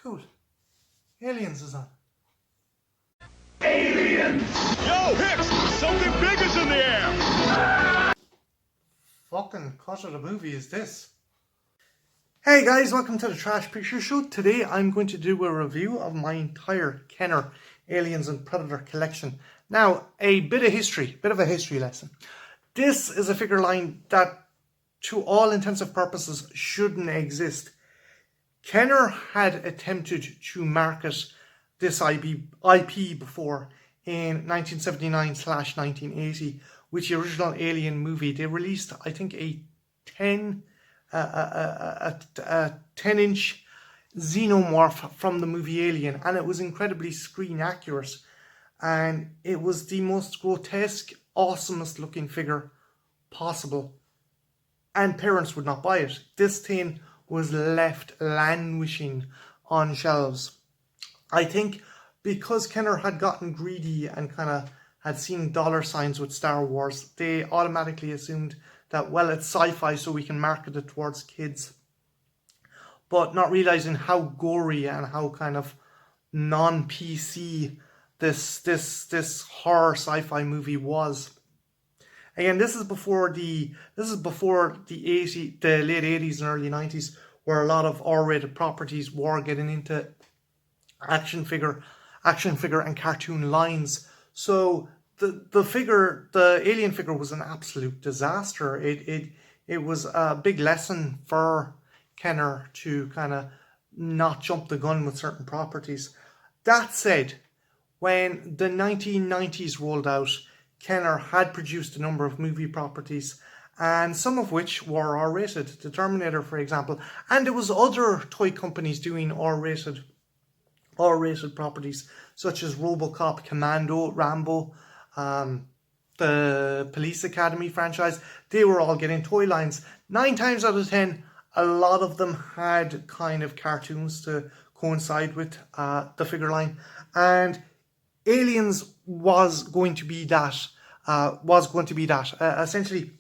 Cool. Aliens is on. Aliens! Yo, Hicks! Something big is in the air! Fucking cut of the movie is this. Hey guys, welcome to the Trash Picture Show. Today I'm going to do a review of my entire Kenner Aliens and Predator collection. Now, a bit of a history lesson. This is a figure line that, to all intents and purposes, shouldn't exist. Kenner had attempted to market this IP before in 1979/1980 with the original Alien movie. They released, I think, a 10-inch xenomorph from the movie Alien, and it was incredibly screen accurate, and it was the most grotesque, awesomest looking figure possible, and parents would not buy it. This thing was left languishing on shelves. I think because Kenner had gotten greedy and kind of had seen dollar signs with Star Wars, they automatically assumed that, well, it's sci-fi, so we can market it towards kids. But not realizing how gory and how kind of non-PC this horror sci-fi movie was. Again, this is before the late 80s and early 90s, where a lot of R-rated properties were getting into action figure and cartoon lines. So the Alien figure was an absolute disaster. It was a big lesson for Kenner to kind of not jump the gun with certain properties. That said, when the 1990s rolled out, Kenner had produced a number of movie properties, and some of which were R-rated. The Terminator, for example, and there was other toy companies doing R-rated properties, such as RoboCop, Commando, Rambo, the Police Academy franchise. They were all getting toy lines. 9 times out of 10, a lot of them had kind of cartoons to coincide with the figure line, and Aliens was going to be that. Essentially,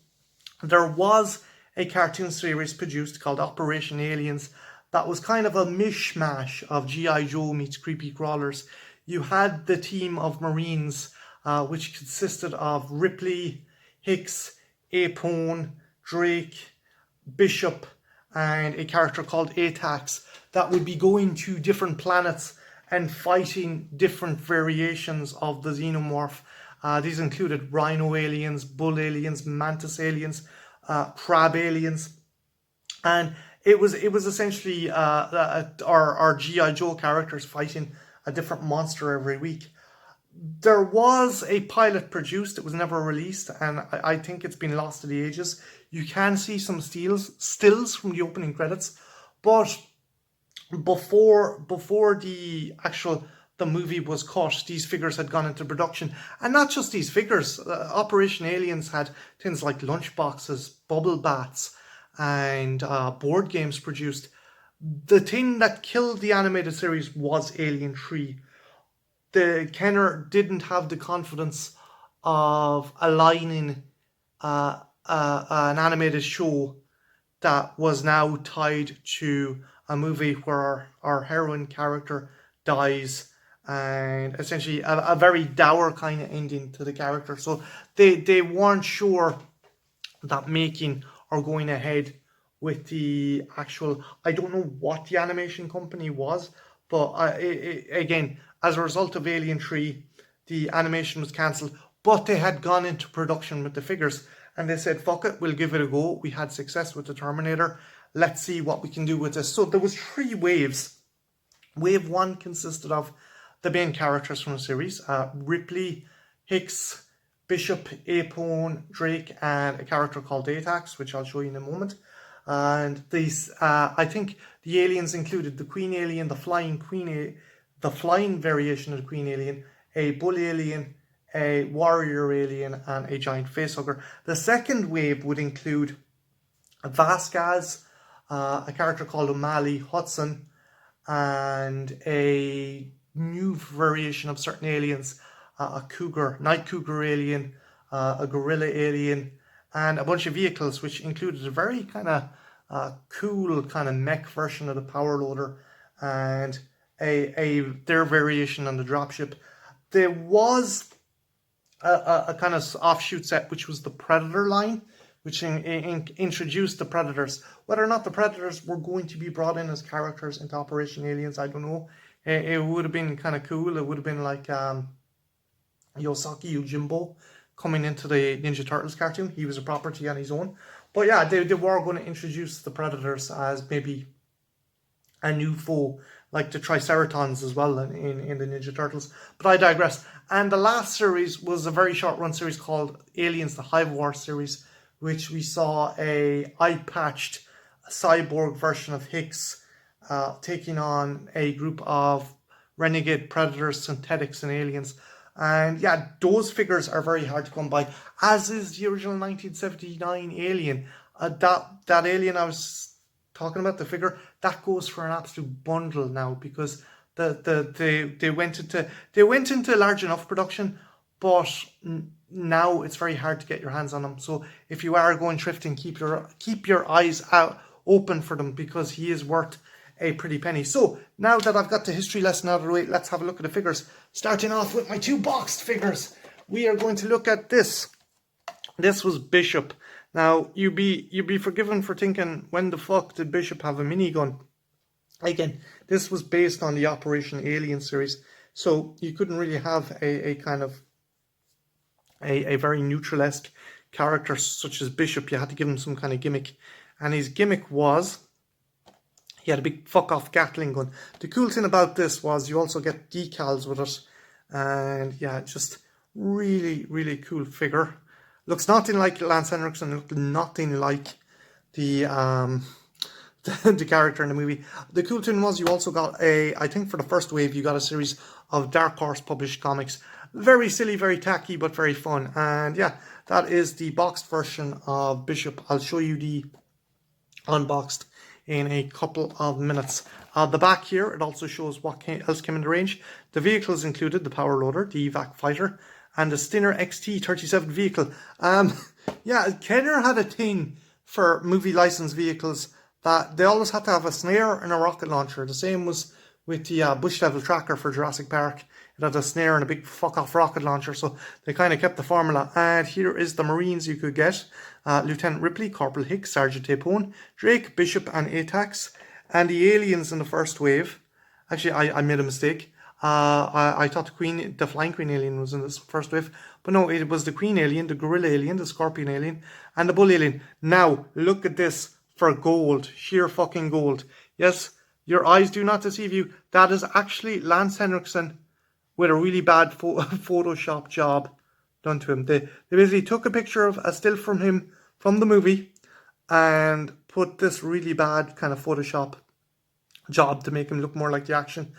there was a cartoon series produced called Operation Aliens that was kind of a mishmash of G.I. Joe meets creepy crawlers. You had the team of Marines, which consisted of Ripley, Hicks, Apone, Drake, Bishop, and a character called Atax, that would be going to different planets and fighting different variations of the xenomorph. These included rhino aliens, bull aliens, mantis aliens, crab aliens, and it was essentially our G.I. Joe characters fighting a different monster every week. There was a pilot produced. It was never released, and I think it's been lost to the ages. You can see some stills from the opening credits, but before the movie was cut, these figures had gone into production. And not just these figures. Operation Aliens had things like lunchboxes, bubble baths, and board games produced. The thing that killed the animated series was Alien 3. The Kenner didn't have the confidence of aligning an animated show that was now tied to a movie where our heroine character dies, and essentially a very dour kind of ending to the character. So they weren't sure that making or going ahead with the actual, I don't know what the animation company was, but again, as a result of Alien 3, the animation was cancelled, but they had gone into production with the figures, and they said, fuck it, we'll give it a go. We had success with the Terminator. Let's see what we can do with this. So there was 3 waves. Wave 1 consisted of the main characters from the series, Ripley, Hicks, Bishop, Apone, Drake, and a character called Atax, which I'll show you in a moment. And these, I think the aliens included the Queen Alien, the flying variation of the Queen Alien, a bull alien, a warrior alien, and a giant facehugger. The second wave would include Vasquez, a character called O'Malley, Hudson, and a new variation of certain aliens, a night cougar alien, a gorilla alien, and a bunch of vehicles, which included a very kind of cool kind of mech version of the power loader, and their variation on the dropship. There was a kind of offshoot set, which was the Predator line, which introduced the Predators. Whether or not the Predators were going to be brought in as characters into Operation Aliens, I don't know. It would have been kind of cool. It would have been like Yosaki Yojimbo coming into the Ninja Turtles cartoon. He was a property on his own. But yeah, they were going to introduce the Predators as maybe a new foe, like the Triceratons as well in the Ninja Turtles. But I digress. And the last series was a very short run series called Aliens, the Hive War series, which we saw a eye-patched cyborg version of Hicks taking on a group of renegade predators, synthetics, and aliens. And yeah, those figures are very hard to come by, as is the original 1979 Alien. That Alien I was talking about, the figure, that goes for an absolute bundle now, because they went into large enough production, but now it's very hard to get your hands on them. So if you are going thrifting, keep your eyes out open for them, because he is worth a pretty penny. So now that I've got the history lesson out of the way, let's have a look at the figures. Starting off with my two boxed figures, we are going to look at this. This was Bishop. Now you'd be forgiven for thinking, when the fuck did Bishop have a minigun? Again, this was based on the Operation Alien series, so you couldn't really have a kind of a very neutral-esque character such as Bishop. You had to give him some kind of gimmick, and his gimmick was he had a big fuck-off Gatling gun. The cool thing about this was you also get decals with it, and yeah, just really, really cool figure. Looks nothing like Lance Henriksen, looked nothing like the the character in the movie. The cool thing was you also got I think for the first wave, you got a series of Dark Horse published comics. Very silly, very tacky, but very fun. And yeah, that is the boxed version of Bishop. I'll show you the unboxed in a couple of minutes. The back here, it also shows what else came in the range. The vehicles included the Power Loader, the Evac Fighter, and the Stinner XT-37 vehicle. Yeah, Kenner had a thing for movie licensed vehicles that they always had to have a snare and a rocket launcher. The same was with the Bush Level Tracker for Jurassic Park. It had a snare and a big fuck-off rocket launcher, so they kind of kept the formula. And here is the Marines you could get. Lieutenant Ripley, Corporal Hicks, Sergeant Tapone, Drake, Bishop, and Atax. And the aliens in the first wave. Actually, I made a mistake. I thought the Flying Queen alien was in this first wave. But no, it was the Queen alien, the Gorilla alien, the Scorpion alien, and the Bull alien. Now, look at this for gold. Sheer fucking gold. Yes, your eyes do not deceive you. That is actually Lance Henriksen with a really bad Photoshop job done to him. They basically took a picture of a still from him from the movie and put this really bad kind of Photoshop job to make him look more like the action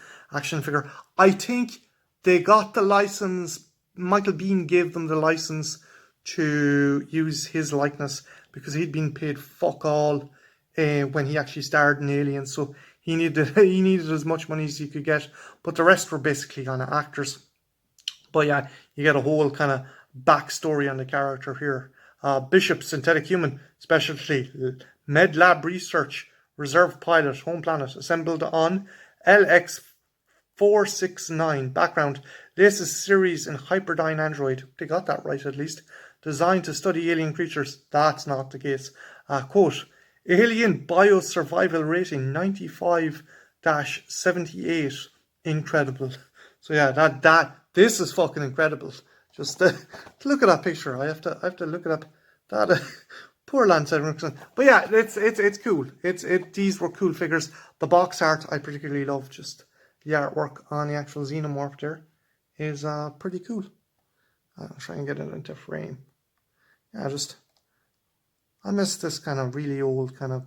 figure. I think they got the license. Michael Biehn gave them the license to use his likeness because he'd been paid fuck all when he actually starred in Aliens. So he needed as much money as he could get, but the rest were basically kind of actors. But yeah, you get a whole kind of backstory on the character here. Bishop, synthetic human, specialty, med lab research, reserve pilot, home planet, assembled on LX469. Background, latest series in Hyperdyne Android. They got that right at least. Designed to study alien creatures. That's not the case. Quote, alien biosurvival rating 95-78. Incredible. So yeah, this is fucking incredible. Just look at that picture. I have to look it up. That poor Lance Henriksen. But yeah, it's cool. These were cool figures. The box art I particularly love. Just the artwork on the actual xenomorph there is pretty cool. I'll try and get it into frame. Yeah, I miss this kind of really old kind of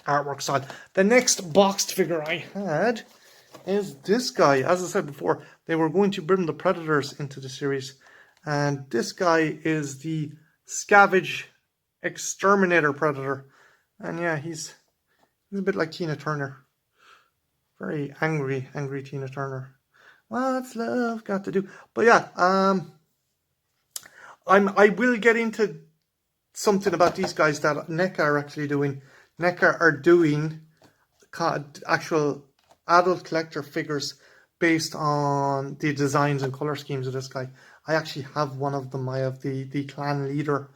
artwork style. The next boxed figure I had is this guy. As I said before, they were going to bring the Predators into the series, and this guy is the Scavenge Exterminator Predator. And yeah, he's a bit like Tina Turner. Very angry Tina Turner. What's love got to do? But yeah, I will get into something about these guys that NECA are actually doing. NECA are doing actual adult collector figures based on the designs and color schemes of this guy. I actually have one of them. I have the clan leader,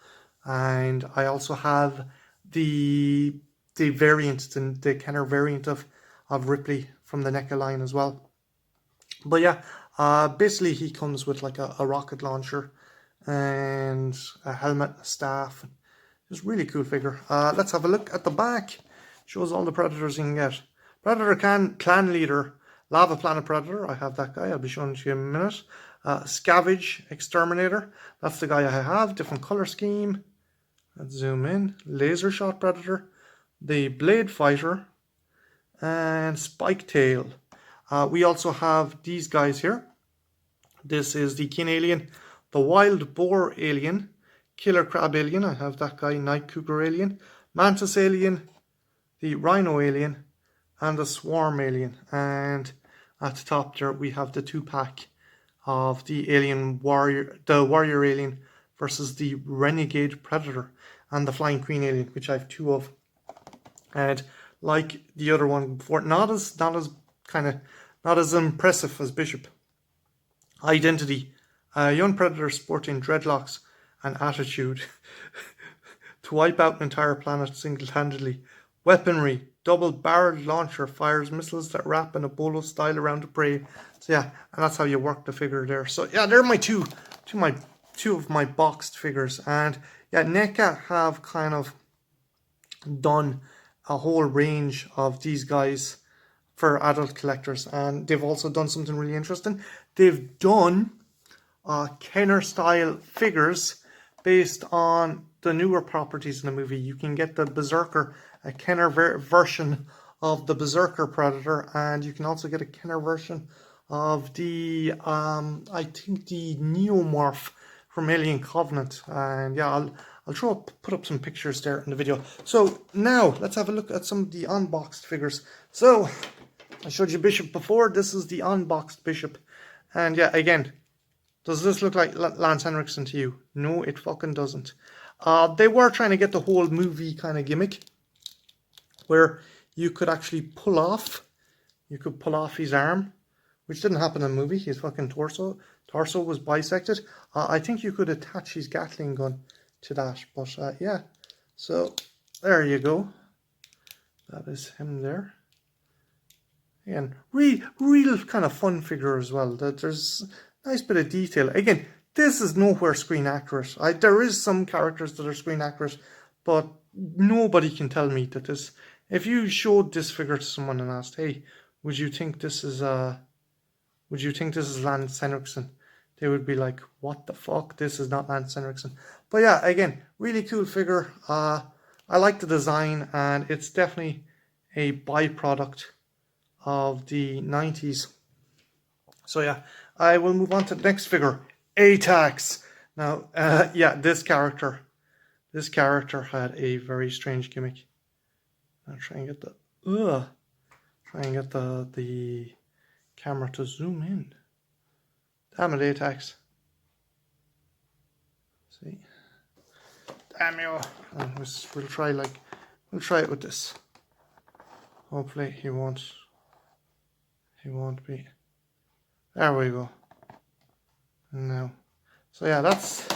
and I also have the variant, the Kenner variant of Ripley from the NECA line as well. But yeah, basically he comes with like a rocket launcher and a helmet, a staff. It's a really cool figure. Let's have a look at the back. Shows all the Predators you can get. Predator clan leader, Lava Planet Predator. I have that guy. I'll be showing it to you in a minute. Scavenge Exterminator. That's the guy I have. Different color scheme. Let's zoom in. Laser Shot Predator. The Blade Fighter. And Spike Tail. We also have these guys here. This is the Kin Alien. The Wild Boar Alien. Killer Crab Alien. I have that guy. Night Cougar Alien. Mantis Alien. The Rhino Alien. And the Swarm Alien. And at the top there we have the 2-pack of the Alien Warrior, the Warrior Alien versus the Renegade Predator and the Flying Queen Alien, which I have 2 of. And like the other one before, not as impressive as Bishop. Identity: a young predator sporting dreadlocks and attitude to wipe out an entire planet single-handedly. Weaponry: double-barreled launcher, fires missiles that wrap in a bolo style around the prey. So yeah, and that's how you work the figure there. So yeah, they're my two of my boxed figures. And yeah, NECA have kind of done a whole range of these guys for adult collectors, and they've also done something really interesting. They've done Kenner style figures based on the newer properties in the movie. You can get the Berserker, a Kenner version of the Berserker Predator, and you can also get a Kenner version of the I think the Neomorph from Alien Covenant. And yeah, I'll put up some pictures there in the video. So now let's have a look at some of the unboxed figures. So I showed you Bishop before. This is the unboxed Bishop, and yeah, again, does this look like Lance Henriksen to you? No, it fucking doesn't. They were trying to get the whole movie kind of gimmick where you could actually pull off his arm, which didn't happen in the movie. His fucking torso was bisected. I think you could attach his Gatling gun to that, but yeah. So there you go. That is him there. Again, real kind of fun figure as well. There's a nice bit of detail. Again, this is nowhere screen accurate. There is some characters that are screen accurate, but nobody can tell me that this. If you showed this figure to someone and asked, "Hey, would you think this is Lance Henriksen?" They would be like, "What the fuck? This is not Lance Henriksen." But yeah, again, really cool figure. I like the design, and it's definitely a byproduct of the 90s. So yeah, I will move on to the next figure, ATAX. Now, yeah, this character had a very strange gimmick. I'll try and get the camera to zoom in. Damn it, ATAX. See, damn you. And we'll try it with this. Hopefully he won't be. There we go. No. So yeah, that's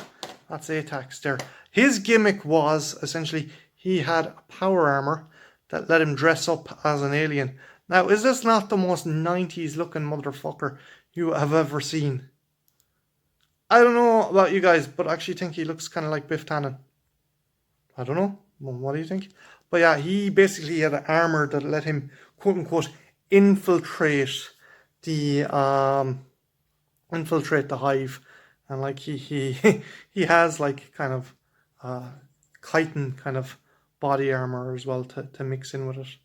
ATAX there. His gimmick was essentially he had power armor that let him dress up as an alien. Now, is this not the most 90s looking motherfucker you have ever seen? I don't know about you guys, but I actually think he looks kind of like Biff Tannen. I don't know. What do you think? But yeah, he basically had an armor that let him, quote unquote, infiltrate the hive, and like he has like kind of chitin kind of body armor as well to mix in with it.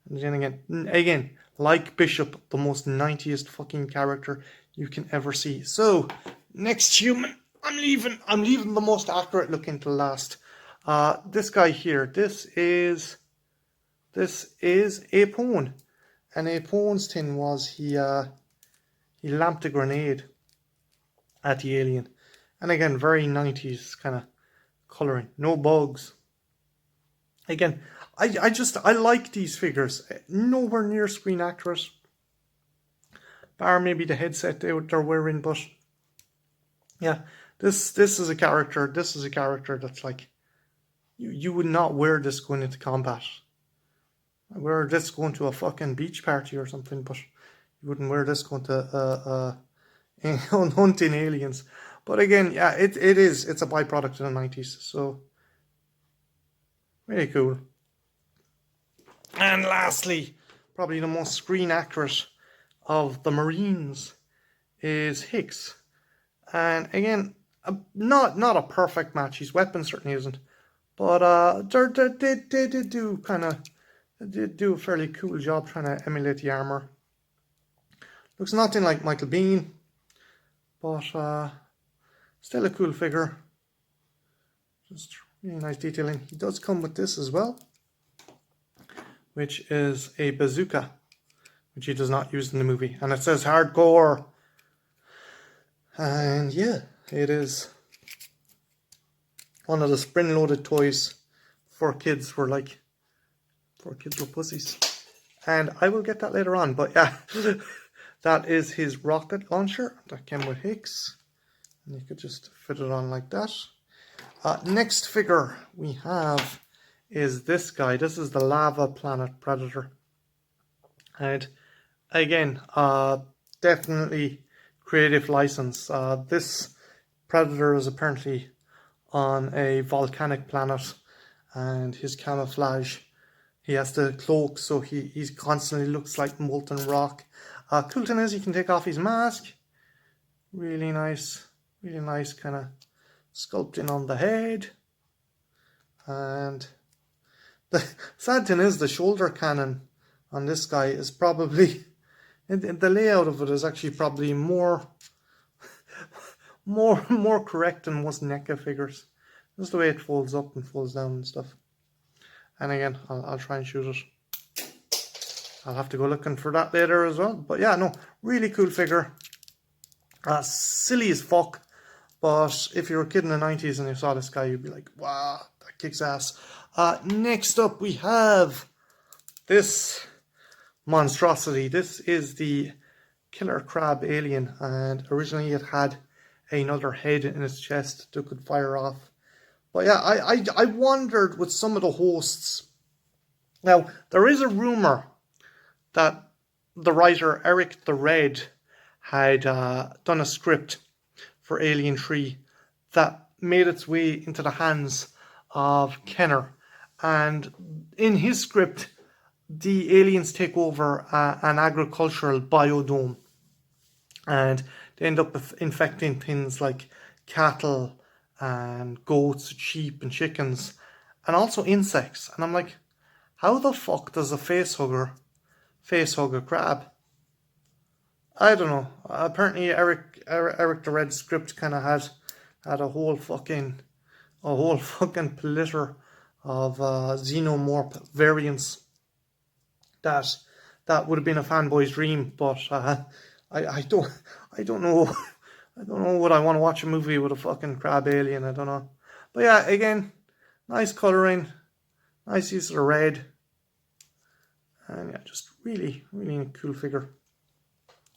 And then again, like Bishop, the most 90s fucking character you can ever see. So next human, I'm leaving the most accurate looking to last. This guy here, this is Apone. And Apone's thing was he lamped a grenade at the alien. And again, very 90s kind of colouring. No bugs. Again, I like these figures. Nowhere near screen accurate. bar maybe the headset they're wearing. But yeah, this is a character. This is a character that's like, you would not wear this going into combat. I wear this going to a fucking beach party or something, but you wouldn't wear this going to hunting aliens. But again, yeah, it's a byproduct of the 90s, so really cool. And lastly, probably the most screen accurate of the Marines is Hicks. And again, not a perfect match. His weapon certainly isn't, but they did do a fairly cool job trying to emulate the armor. Looks nothing like Michael Biehn, but still a cool figure. Just really nice detailing. He does come with this as well, which is a bazooka, which he does not use in the movie. And it says hardcore. And yeah, it is one of the spring-loaded toys for kids for kids with pussies. And I will get that later on, but yeah, that is his rocket launcher that came with Hicks. And you could just fit it on like that. Next figure we have is this guy. This is the Lava Planet Predator. And again, definitely creative license. This Predator is apparently on a volcanic planet, and his camouflage, he has to cloak, so he constantly looks like molten rock. Cool thing is he can take off his mask. Really nice kind of sculpting on the head. And the sad thing is the shoulder cannon on this guy is probably, the layout of it is actually probably more correct than most NECA figures. Just the way it folds up and folds down and stuff. And again, I'll try and shoot it. I'll have to go looking for that later as well. But yeah, no, really cool figure. Silly as fuck. But if you were a kid in the 90s and you saw this guy, you'd be like, wow, that kicks ass. Next up, we have this monstrosity. This is the Killer Crab Alien. And originally it had another head in its chest that could fire off. But yeah, I wondered with some of the hosts. Now, there is a rumor that the writer Eric the Red had done a script for Alien 3 that made its way into the hands of Kenner. And in his script, the aliens take over an agricultural biodome. And they end up infecting things like cattle and goats, sheep and chickens, and also insects. And I'm like, how the fuck does a facehugger facehug a crab? I don't know. Apparently Eric the Red script kind of had a whole fucking plitter of xenomorph variants that would have been a fanboy's dream, but I don't know. I don't know what I want to watch a movie with a fucking crab alien. I don't know. But yeah, again, nice colouring, nice use of the red, and yeah, just really cool figure.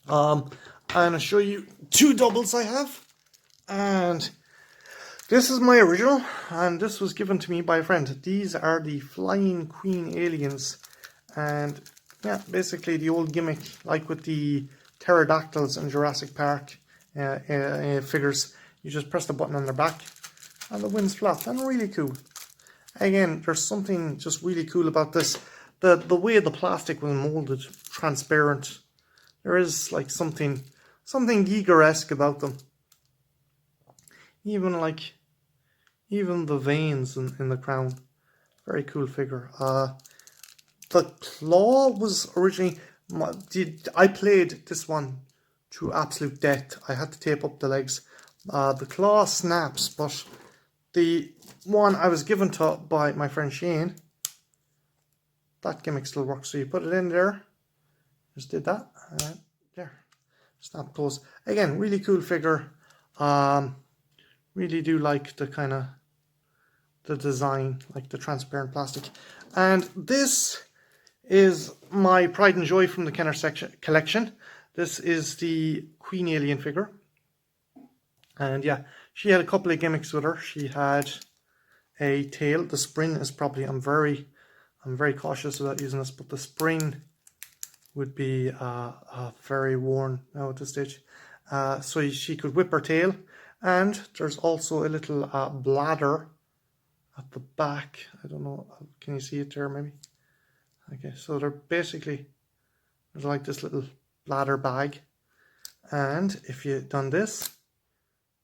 I'm gonna show you two doubles I have, and this is my original, and this was given to me by a friend. These are the Flying Queen aliens, and yeah, basically the old gimmick, like with the pterodactyls in Jurassic Park figures. You just press the button on their back, and the wings flap, and really cool. Again, there's something just really cool about this. The way the plastic was molded, transparent. There is like something Giger-esque about them. Even the veins in the crown. Very cool figure. The claw was originally, I played this one to absolute death. I had to tape up the legs. The claw snaps, but the one I was given to by my friend Shane, that gimmick still works. So you put it in there, just did that, and there, snap close. Again, really cool figure. Really do like the design, like the transparent plastic. And this is my pride and joy from the Kenner collection. This is the Queen Alien figure. And yeah, she had a couple of gimmicks with her. She had a tail. The spring is probably, I'm very cautious about using this, but the spring would be very worn now at this stage. So she could whip her tail. And there's also a little bladder at the back. I don't know, can you see it there maybe? Okay, so they're basically, there's like this little bladder bag. And if you done this,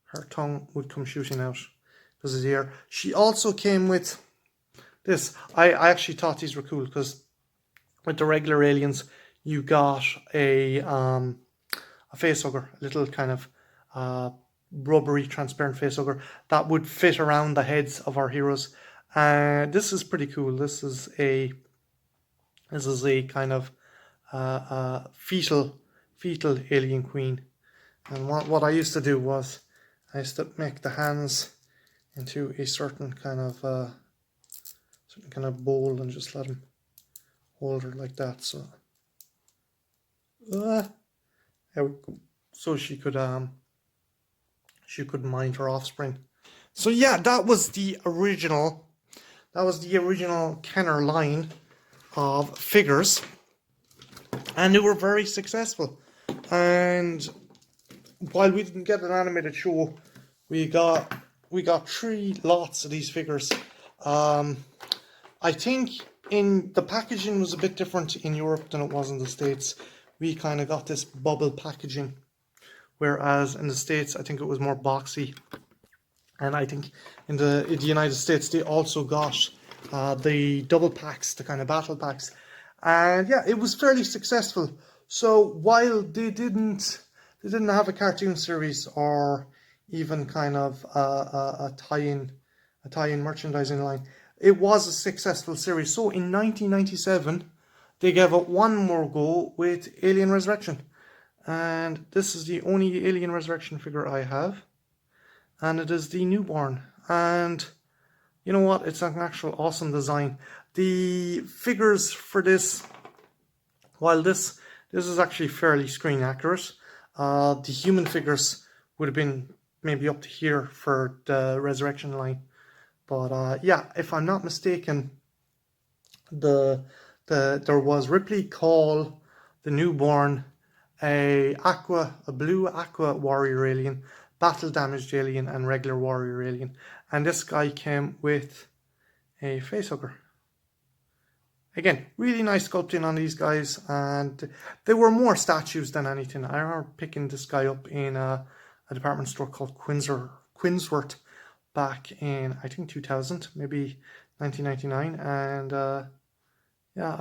her tongue would come shooting out because of the ear. She also came with this. I actually thought these were cool because with the regular aliens, you got a face hugger, a little kind of rubbery, transparent face hugger that would fit around the heads of our heroes. This is pretty cool. This is a kind of fetal alien queen. And what I used to do was I used to make the hands into a certain kind of bowl and just let them hold her like that. So so she could mind her offspring. So yeah, that was the original Kenner line of figures, and they were very successful. And while we didn't get an animated show, we got 3 lots of these figures. I think in the packaging was a bit different in Europe than it was in the States. We kind of got this bubble packaging, whereas in the States I think it was more boxy. And I think in the United States they also got the double packs, the kind of battle packs. And yeah, it was fairly successful. So while they didn't have a cartoon series or even kind of a tie-in merchandising line, it was a successful series. So in 1997, they gave it one more go with Alien Resurrection. And this is the only Alien Resurrection figure I have. And it is the newborn. And you know what? It's an actual awesome design. The figures for this, while this is actually fairly screen accurate, the human figures would have been maybe up to here for the Resurrection line. But yeah, if I'm not mistaken, there was Ripley, Call, the newborn, a blue aqua warrior alien, battle damaged alien, and regular warrior alien. And this guy came with a facehugger. Again, really nice sculpting on these guys, and they were more statues than anything. I remember picking this guy up in a department store called Quinsworth back in, I think, 2000, maybe 1999, and yeah,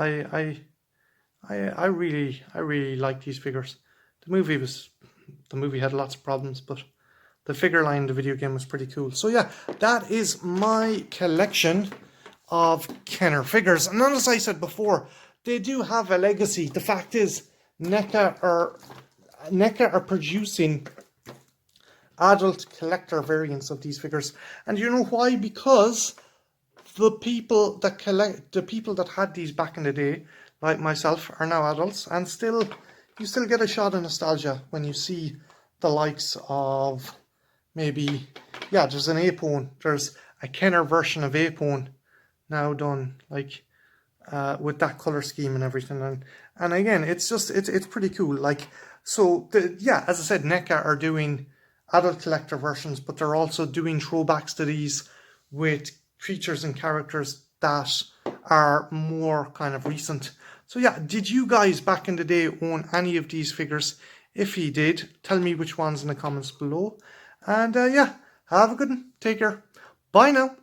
I really like these figures. The movie had lots of problems, but the figure line in the video game was pretty cool. So yeah, that is my collection of Kenner figures. And as I said before, they do have a legacy. The fact is, NECA are producing adult collector variants of these figures. And you know why? Because the people that had these back in the day, like myself, are now adults, and you still get a shot of nostalgia when you see the likes of maybe, yeah, there's an Apone, there's a Kenner version of Apone now done, like with that color scheme and everything, and again, it's pretty cool. Like, so yeah, as I said, NECA are doing adult collector versions, but they're also doing throwbacks to these with creatures and characters that are more kind of recent. So yeah, did you guys back in the day own any of these figures? If you did, tell me which ones in the comments below. And yeah, have a good one. Take care. Bye now.